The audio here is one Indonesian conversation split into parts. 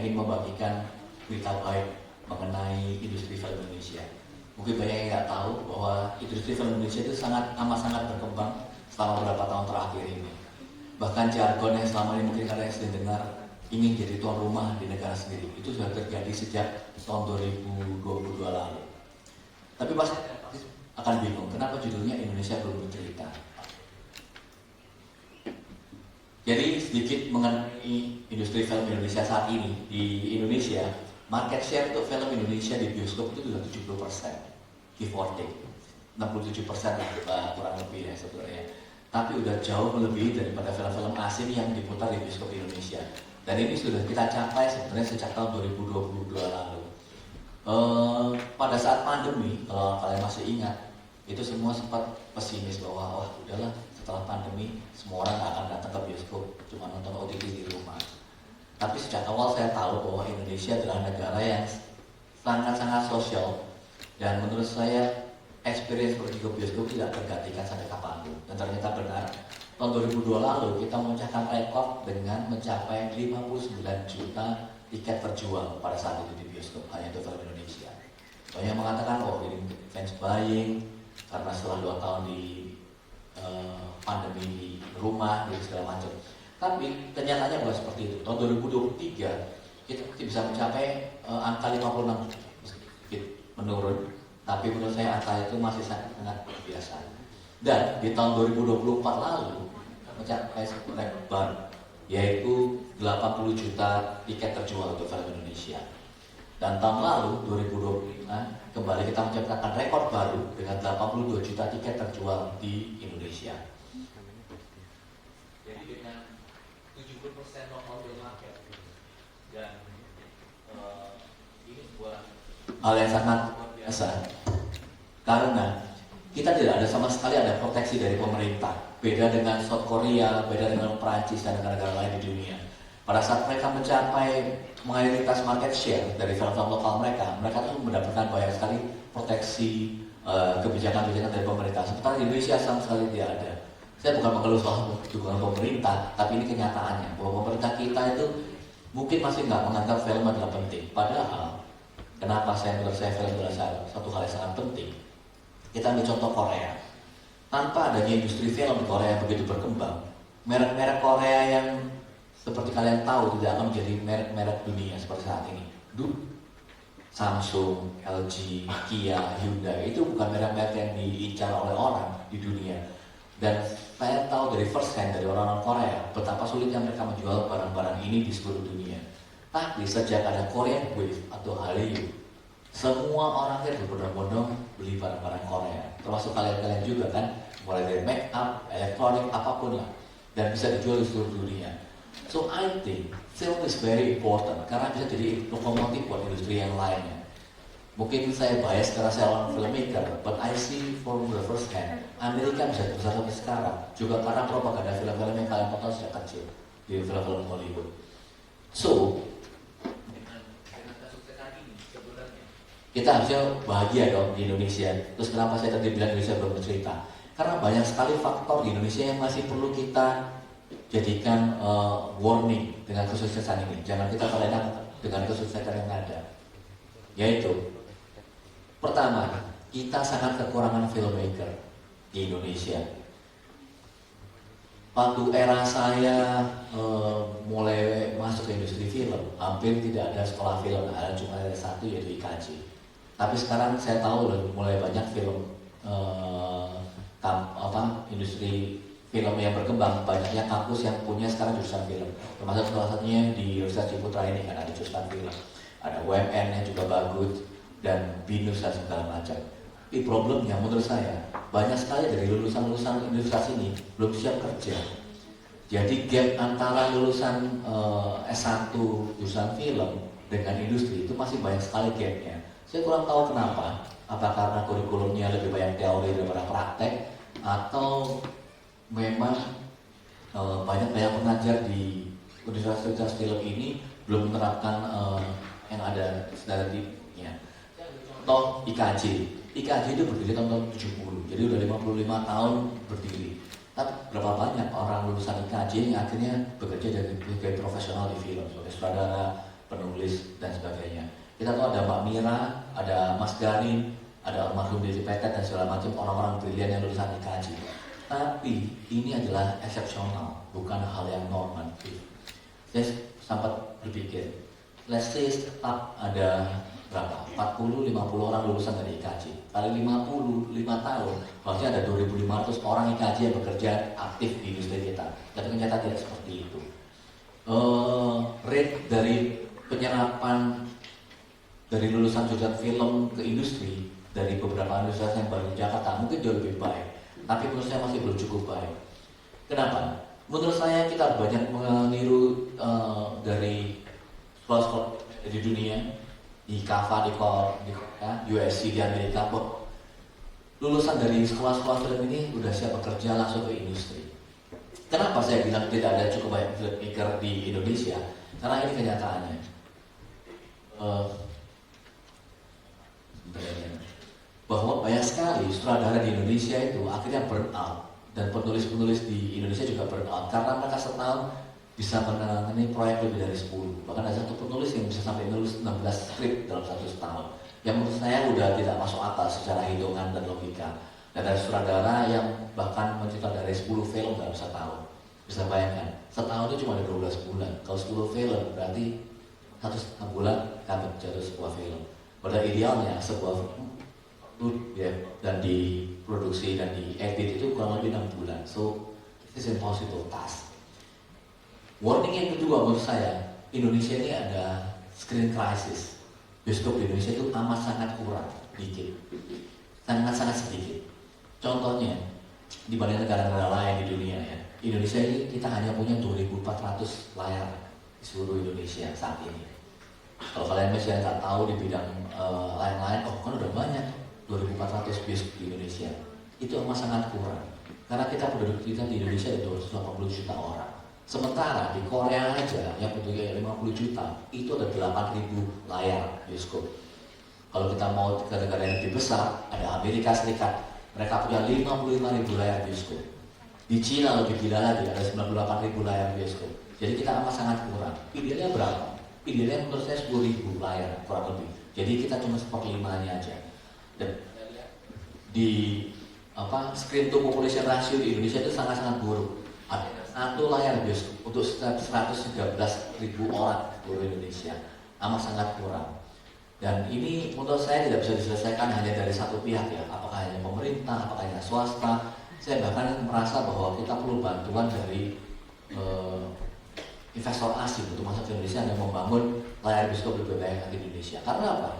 ingin membagikan berita baik mengenai industri film Indonesia. Mungkin banyak yang nggak tahu bahwa industri film Indonesia itu sangat berkembang selama beberapa tahun terakhir ini. Bahkan jargon yang selama ini mungkin kalian sering dengar, ingin jadi tuan rumah di negara sendiri, itu sudah terjadi sejak tahun 2022 lalu. Tapi pasti akan bingung, kenapa judulnya Indonesia Belum Bercerita. Jadi sedikit mengenai industri film Indonesia saat ini. Di Indonesia, market share untuk film Indonesia di bioskop itu sudah 70%, give or take 67% kurang lebih ya sebenarnya. Tapi udah jauh melebihi daripada film-film asing yang diputar di bioskop Indonesia. Dan ini sudah kita capai sebenarnya sejak tahun 2022 lalu. Pada saat pandemi, kalau kalian masih ingat, itu semua sempat pesimis bahwa wah udahlah, setelah pandemi semua orang akan datang ke bioskop, cuma nonton OTT di rumah. Tapi sejak awal saya tahu bahwa Indonesia adalah negara yang sangat-sangat sosial, dan menurut saya experience pergi ke bioskop tidak tergantikan sampai kapanpun. Dan ternyata benar, tahun 2002 lalu kita memecahkan rekor dengan mencapai 59 juta tiket terjual pada saat itu di bioskop, hanya untuk film Indonesia. Banyak yang mengatakan oh ini fans buying karena setelah 2 tahun di pandemi di rumah dan segala macam. Tapi kenyataannya bukan seperti itu. Tahun 2023 kita bisa mencapai angka 56 juta, sedikit menurun, tapi menurut saya angka itu masih sangat biasa. Dan di tahun 2024 lalu mencapai rekor, yaitu 80 juta tiket terjual untuk film Indonesia. Dan tahun lalu 2025 kembali kita mencatatkan rekor baru dengan 82 juta tiket terjual di Indonesia. Jadi dengan 70% of the market, dan ini sebuah hal yang sangat biasa karena kita tidak ada sama sekali ada proteksi dari pemerintah. Beda dengan South Korea, beda dengan Perancis dan negara-negara lain di dunia. Pada saat mereka mencapai mayoritas market share dari film-film lokal mereka tuh mendapatkan banyak sekali proteksi kebijakan-kebijakan dari pemerintah. Sementara di Indonesia sama sekali tidak ada. Saya bukan mengeluh soal dukungan pemerintah, tapi ini kenyataannya bahwa pemerintah kita itu mungkin masih nggak menganggap film adalah penting. Padahal, kenapa menurut saya film adalah satu hal yang sangat penting. Kita ambil contoh Korea. Tanpa adanya industri film di Korea yang begitu berkembang, merek-merek Korea yang seperti kalian tahu tidak akan menjadi merek-merek dunia seperti saat ini. Samsung, LG, Kia, Hyundai itu bukan merek-merek yang diincar oleh orang di dunia. Dan saya tahu dari first hand dari orang-orang Korea betapa sulitnya mereka menjual barang-barang ini di seluruh dunia. Tapi sejak ada Korean Wave atau Hallyu, semua orang kan berbondong-bondong beli barang-barang Korea. Termasuk kalian-kalian juga kan, mulai dari make up, elektronik, apapun lah, dan bisa dijual di seluruh dunia. So I think film is very important karena bisa jadi lokomotif buat industri yang lainnya. Mungkin saya bias karena saya orang filmmaker, but I see from the first hand, Amerika bisa besar sampai sekarang juga karena propaganda film-film yang kalian tonton sejak kecil di film-film Hollywood. So kita harusnya bahagia dong di Indonesia. Terus kenapa saya tadi bilang Indonesia belum bercerita? Karena banyak sekali faktor di Indonesia yang masih perlu kita jadikan warning dengan kesuksesan ini. Jangan kita terlena dengan kesuksesan yang ada. Yaitu, pertama, kita sangat kekurangan filmmaker di Indonesia. Waktu era saya mulai masuk ke industri film, hampir tidak ada sekolah film, cuma ada satu yaitu IKJ. Tapi sekarang saya tahu mulai banyak film industri film yang berkembang, banyaknya kampus yang punya sekarang jurusan film. Termasuk salah satunya di Universitas Ciputra ini kan ada jurusan film. Ada UMN yang juga bagus dan BINUS dan segala macam. Tapi problemnya menurut saya banyak sekali dari lulusan-lulusan universitas ini belum siap kerja. Jadi gap antara lulusan S1 jurusan film dengan industri itu masih banyak sekali gapnya. Saya kurang tahu kenapa. Apa karena kurikulumnya lebih banyak teori daripada praktek, atau memang banyak pengajar di universitas film ini belum menerapkan yang ada standarnya. Contoh IKJ itu berdiri tahun 70, jadi udah 55 tahun berdiri. Tapi berapa banyak orang lulusan IKJ yang akhirnya bekerja jadi profesional di film sebagai sutradara, penulis dan sebagainya. Kita tahu ada Mbak Mira, ada Mas Garin, ada almarhum Dedi Petet dan segala macam orang-orang brilian yang lulusan IKJ. Tapi ini adalah eksepsional, bukan hal yang normatif. Saya sempat berpikir, let's say up ada berapa? 40-50 orang lulusan dari IKJ. Kali 55 tahun, berarti ada 2.500 orang IKJ yang bekerja aktif di industri kita. Tapi ternyata tidak seperti itu. Rate dari penyerapan dari lulusan jurusan film ke industri dari beberapa universitas yang baru di Jakarta mungkin jauh lebih baik, tapi menurut saya masih belum cukup baik. Kenapa? Menurut saya kita banyak meniru dari sekolah-sekolah di dunia, di Kava, di USC di Amerika, bahwa lulusan dari sekolah-sekolah film ini udah siap bekerja langsung ke industri. Kenapa saya bilang tidak ada cukup banyak filmmaker di Indonesia? Karena ini kenyataannya. Bahwa banyak sekali sutradara di Indonesia itu akhirnya burn out, dan penulis-penulis di Indonesia juga burn out karena mereka setahun bisa menangani proyek lebih dari 10. Bahkan ada satu penulis yang bisa sampai menulis 16 skrip dalam 1 tahun, yang menurut saya udah tidak masuk akal secara hitungan dan logika. Dan ada sutradara yang bahkan menciptakan 10 film dalam setahun. Bisa bayangkan, setahun itu cuma ada 12 bulan. Kalau 10 film berarti 1,5 bulan kan jatuh sebuah film. Pada idealnya sebuah film ya, dan diproduksi dan diedit itu kurang lebih 6 bulan. So it is impossible task. Warning yang kedua menurut saya, Indonesia ini ada screen crisis. Bioskop di Indonesia itu amat sangat kurang, dikit, sangat sedikit. Contohnya dibanding negara-negara lain di dunia ya, Indonesia ini kita hanya punya 2.400 layar di seluruh Indonesia saat ini. Kalau kalian masih nggak tahu di bidang lain-lain, oh kan udah banyak 2.400 bioskop di Indonesia. Itu amat sangat kurang, karena penduduk kita di Indonesia ada 280 juta orang. Sementara di Korea aja yang penduduknya 50 juta, itu ada 8.000 layar bioskop. Kalau kita mau ke negara yang lebih besar, ada Amerika Serikat, mereka punya 55.000 layar bioskop. Di Cina lebih gila lagi, ada 98.000 layar bioskop. Jadi kita amat sangat kurang. Idealnya berapa? Idealnya menurut saya 10.000 layar kurang lebih. Jadi kita cuma 1/5-nya aja. Dan di screen to population ratio di Indonesia itu sangat-sangat buruk. Ada 1 layar bioskop untuk 113.000 orang di seluruh Indonesia, amat sangat kurang. Dan ini menurut saya tidak bisa diselesaikan hanya dari satu pihak ya, apakah hanya pemerintah, apakah hanya swasta. Saya bahkan merasa bahwa kita perlu bantuan dari investor asing untuk masuk ke Indonesia dan membangun layar bioskop lebih banyak di Indonesia. Karena apa?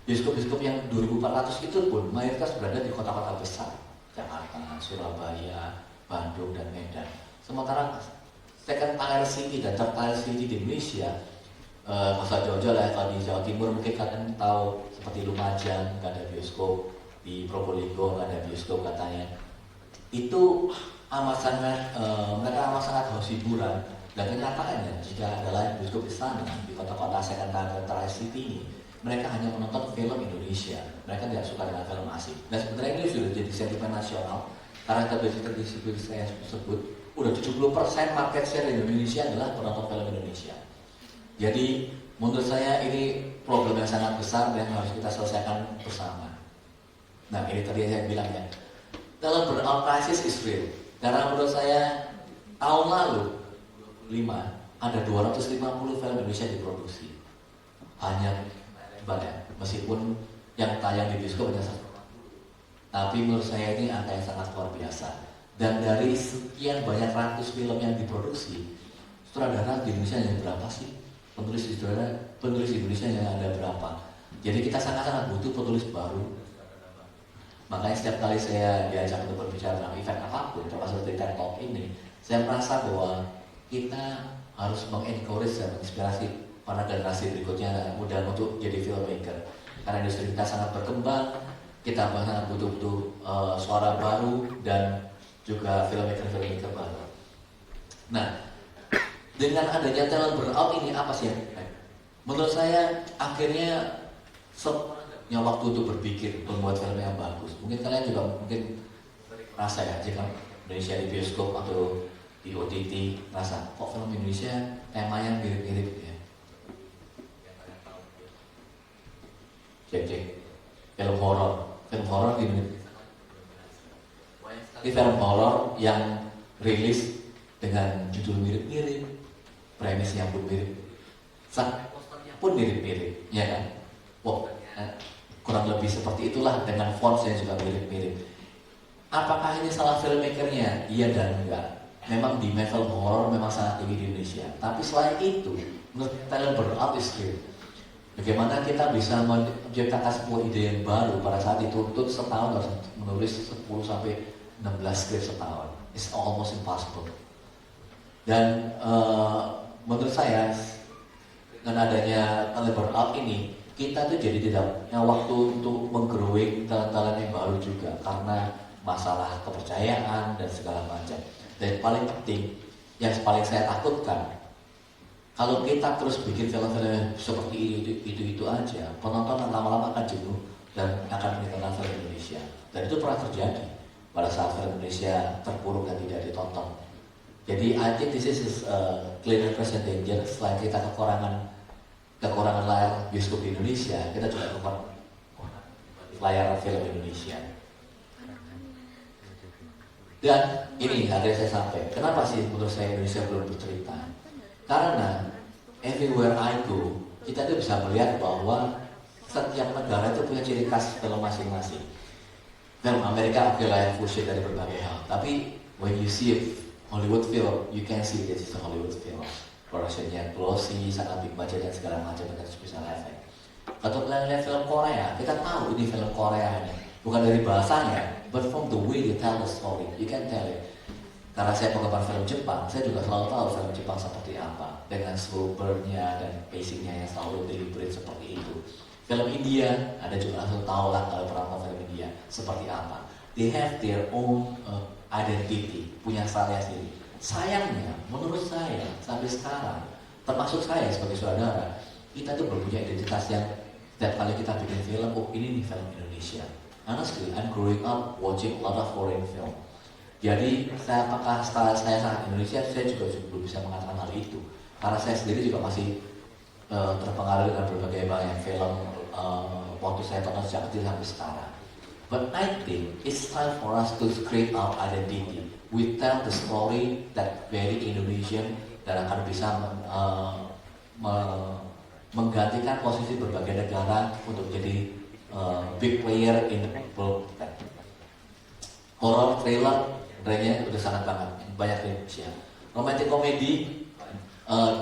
Bioskop-bioskop yang 2.400 itu pun mayoritas berada di kota-kota besar, Jakarta, Surabaya, Bandung, dan Medan. Sementara second tier city dan third tier city di Indonesia, masa jauh-jauh lah, kalau di Jawa Timur mungkin kalian tahu seperti Lumajang nggak ada bioskop, di Probolinggo nggak ada bioskop katanya. Itu amat sangat mereka amat sangat haus hiburan. Dan kenyataannya jika ada layar bioskop di sana di kota-kota second tier city ini, mereka hanya menonton film Indonesia. Mereka tidak suka dengan film asing. Dan sebenarnya ini sudah jadi sentimen nasional, karena tradisi saya sebut udah 70% market share Indonesia adalah penonton film Indonesia. Jadi menurut saya ini problem yang sangat besar dan harus kita selesaikan bersama. Nah ini tadi saya bilang ya, dalam burnout crisis is real. Karena menurut saya tahun lalu 5 ada 250 film Indonesia diproduksi. Hanya banyak, meskipun yang tayang di bioskop hanya 1. Tapi menurut saya ini angka yang sangat luar biasa. Dan dari sekian banyak ratus film yang diproduksi, sutradara di Indonesia yang berapa sih? Penulis Indonesia yang ada berapa? Jadi kita sangat-sangat butuh penulis baru. Makanya setiap kali saya diajak untuk berbicara tentang event apapun, termasuk di TED Talk ini, saya merasa bahwa kita harus mengencourage dan menginspirasi para generasi berikutnya mudah untuk jadi filmmaker. Karena industri kita sangat berkembang, kita sangat butuh suara baru dan juga filmmaker baru. Nah, dengan adanya talent burnout ini apa sih yang menurut saya akhirnya punya waktu untuk berpikir, untuk membuat film yang bagus. Mungkin kalian juga merasa ya, jika Indonesia di bioskop atau di OTT, merasa kok film Indonesia temanya mirip-mirip ya. cek film horor di Indonesia. Ini film horor yang rilis dengan judul mirip-mirip, premisnya pun mirip, posternya pun mirip-mirip, ya kan? Kurang lebih seperti itulah dengan font yang juga mirip-mirip. Apakah ini salah filmmakernya? Iya dan enggak. Memang di film horror memang sangat tinggi di Indonesia. Tapi selain itu, menurut talent burnout is real. Bagaimana kita bisa menciptakan sebuah ide yang baru pada saat dituntut setahun harus menulis 10 sampai 16 skrip setahun. It's almost impossible. Dan menurut saya dengan adanya talent burnout ini, kita tuh jadi tidak punya waktu untuk meng-growing talent-talent yang baru juga karena masalah kepercayaan dan segala macam. Dan paling penting, yang paling saya takutkan, kalau kita terus bikin film-film seperti itu aja, penonton lama-lama akan jenuh dan akan meninggalkan film Indonesia. Dan itu pernah terjadi pada saat film Indonesia terpuruk dan tidak ditonton. Jadi I think this is clear present danger. Selain kita kekurangan layar bioskop di Indonesia, kita juga kekurangan layar film Indonesia. Dan ini akhirnya saya sampai. Kenapa sih menurut saya Indonesia belum bercerita? Karena everywhere I go, kita tuh bisa melihat bahwa setiap negara itu punya ciri khas film masing-masing. Film Amerika oke lah yang fusion dari berbagai hal. Tapi when you see a Hollywood film, you can see this is a Hollywood film. Productionnya glossy, sangat big budget dan segala macam dengan special effect. Kalau kita lihat film Korea, kita tahu ini film Korea ini. Bukan dari bahasanya, but from the way they tell the story, you can tell it. Karena saya penggemar film Jepang, saya juga selalu tahu film Jepang seperti apa, dengan slow burn-nya dan pacing-nya yang selalu deliberate seperti itu. Film India, Anda juga langsung tahu lah kalau pernah nonton film India seperti apa. They have their own identity, punya style sendiri. Sayangnya, menurut saya sampai sekarang, termasuk saya sebagai saudara, kita tuh belum punya identitas yang setiap kali kita bikin film, oh ini nih film Indonesia. Honestly, I'm growing up watching a lot of foreign film. Jadi, apakah setelah saya sangat Indonesia, saya juga belum bisa mengatakan hal itu. Karena saya sendiri juga masih terpengaruh dengan berbagai banyak film waktu saya tonton sejak kecil sampai sekarang. But I think it's time for us to create our identity. We tell the story that very Indonesian dan akan bisa menggantikan posisi berbagai negara untuk jadi big player in the world. Horror trailer trennya udah sangat banyak di Indonesia. Romantic comedy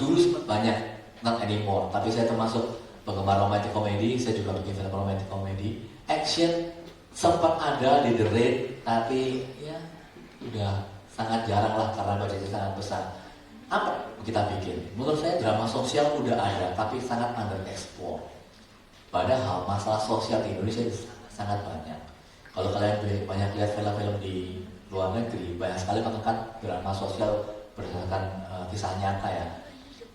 dulu sempat banyak, not anymore. Tapi saya termasuk penggemar romantic comedy. Saya juga bikin film romantic comedy. Action sempat ada di The Raid, tapi ya udah sangat jarang lah karena budgetnya sangat besar. Apa kita bikin? Menurut saya drama sosial udah ada, tapi sangat underexplored. Padahal masalah sosial di Indonesia sangat banyak. Kalau kalian banyak lihat film-film di luar negeri, banyak sekali mengangkat drama sosial berdasarkan kisah nyata ya.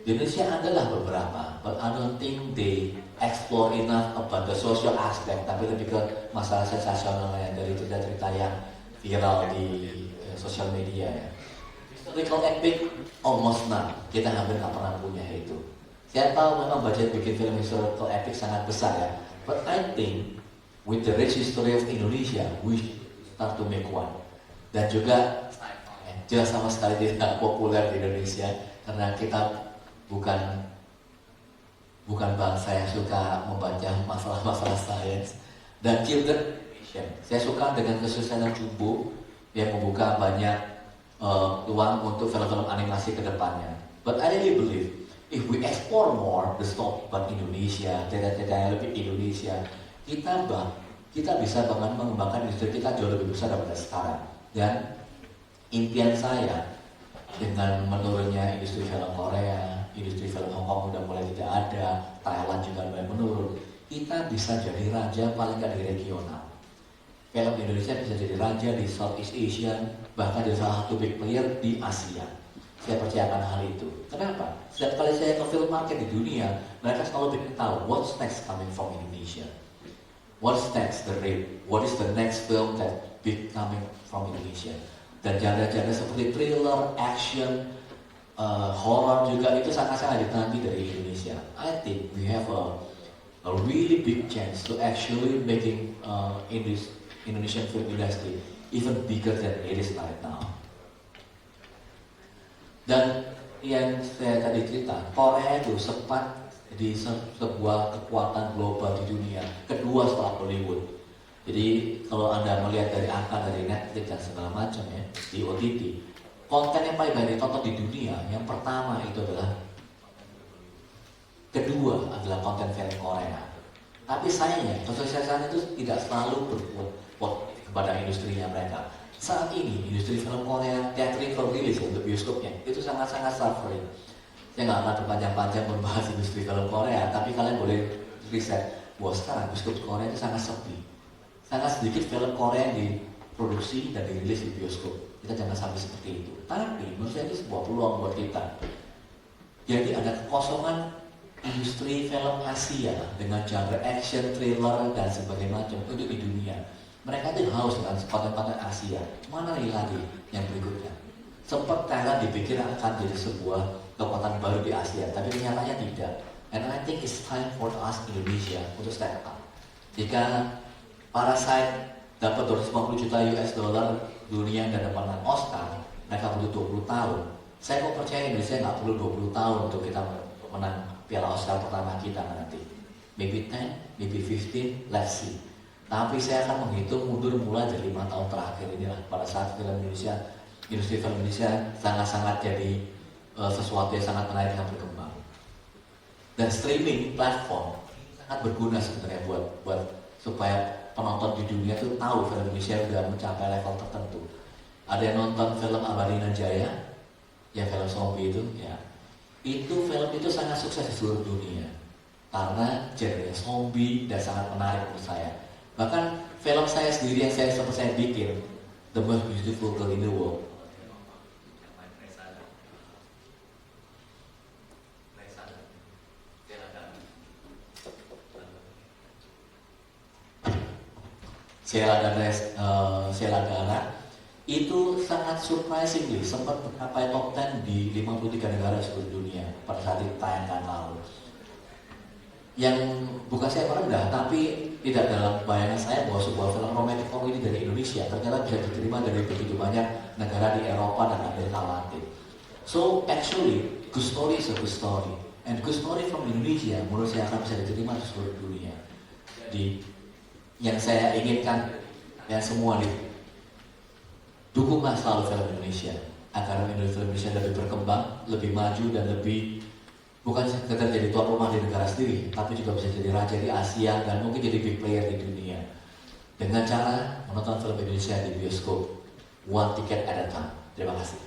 Di Indonesia adalah beberapa, but I don't think they explore enough about the social aspect, tapi lebih ke masalah sensasional ya, dari cerita-cerita yang viral di sosial media ya. Historical epic almost none, kita hampir nggak pernah punya itu. Saya tahu memang budget bikin film historical epic sangat besar ya, but I think with the rich history of Indonesia, we start to make one. Dan juga jelas sama sekali tidak populer di Indonesia karena kita bukan bangsa yang suka membaca masalah-masalah sains dan children. Saya suka dengan kesuksesan Jumbo yang membuka banyak peluang untuk film-film animasi ke depannya. But I really believe if we explore more the story about Indonesia, cerita-cerita yang lebih Indonesia, kita bisa mengembangkan industri kita jauh lebih besar daripada sekarang. Dan impian saya dengan menurunnya industri film Korea, industri film Hong Kong udah mulai tidak ada, Thailand juga mulai menurun, kita bisa jadi raja paling nggak di regional. Film Indonesia bisa jadi raja di Southeast Asia, bahkan jadi salah satu big player di Asia. Saya percayakan hal itu. Kenapa? Setiap kali saya ke film market di dunia, mereka selalu ingin tahu what's next coming from Indonesia. What's next the rate? What is the next film that big coming from Indonesia? Dan genre-genre seperti thriller, action, horror juga itu sangat-sangat dinanti dari Indonesia. I think we have a a really big chance to actually making Indonesian film industry even bigger than it is right now. Dan yang saya tadi cerita, Korea itu sempat di sebuah kekuatan global di dunia, kedua setelah Hollywood. Jadi kalau Anda melihat dari angka dari Netflix dan segala macam ya, di OTT, konten yang paling banyak ditonton di dunia, yang pertama itu adalah, kedua adalah konten film Korea. Tapi sayangnya, kesuksesan itu tidak selalu berbuat kepada industrinya mereka. Saat ini, industri film Korea, theatrical release untuk bioskopnya, itu sangat-sangat suffering. Saya nggak akan berpanjang-panjang membahas industri film Korea, tapi kalian boleh riset bahwa sekarang bioskop Korea itu sangat sepi. Sangat sedikit film Korea yang diproduksi dan dirilis di bioskop. Kita jangan sampai seperti itu. Tapi menurut saya itu sebuah peluang buat kita. Jadi ada kekosongan industri film Asia dengan genre action, thriller, dan sebagainya macam untuk di dunia. Mereka itu haus dengan konten-konten Asia. Mana lagi yang berikutnya? Sempat Thailand dipikir akan jadi sebuah kekuatan baru di Asia, tapi kenyataannya tidak. And I think it's time for us Indonesia untuk step up. Jika Parasite dapat 250 juta US dollar dunia dan menang Oscar, mereka butuh 20 tahun. Saya kok percaya Indonesia nggak perlu 20 tahun untuk kita menang Piala Oscar pertama kita nanti. Maybe 10, maybe 15, let's see. Tapi saya akan menghitung mundur mulai dari 5 tahun terakhir inilah, pada saat film Indonesia, industri film Indonesia sangat-sangat jadi sesuatu yang sangat menarik dan berkembang. Dan streaming platform sangat berguna sebenarnya buat supaya penonton di dunia itu tahu film Indonesia sudah mencapai level tertentu. Ada yang nonton film Abadina Jaya, ya film zombie itu, ya. Itu film itu sangat sukses di seluruh dunia karena genre zombie dan sangat menarik menurut saya. Bahkan film saya sendiri yang saya bikin, The Most Beautiful Girl in the World, Sheila Dara, itu sangat surprisingly sempat mencapai top 10 di 53 negara seluruh dunia pada saat ditayangkan lalu. Yang bukan saya merendah, tapi tidak dalam bayangan saya bahwa sebuah film romantic comedy dari Indonesia ternyata bisa diterima dari begitu banyak negara di Eropa dan Amerika Latin. So actually, good story is a good story, and good story from Indonesia menurut saya akan bisa diterima di seluruh dunia. Jadi yang saya inginkan ya semua nih, dukunglah selalu film Indonesia agar film Indonesia lebih berkembang, lebih maju dan lebih bukan sekedar jadi tuan rumah di negara sendiri, tapi juga bisa jadi raja di Asia dan mungkin jadi big player di dunia dengan cara menonton film Indonesia di bioskop, one ticket at a time. Terima kasih.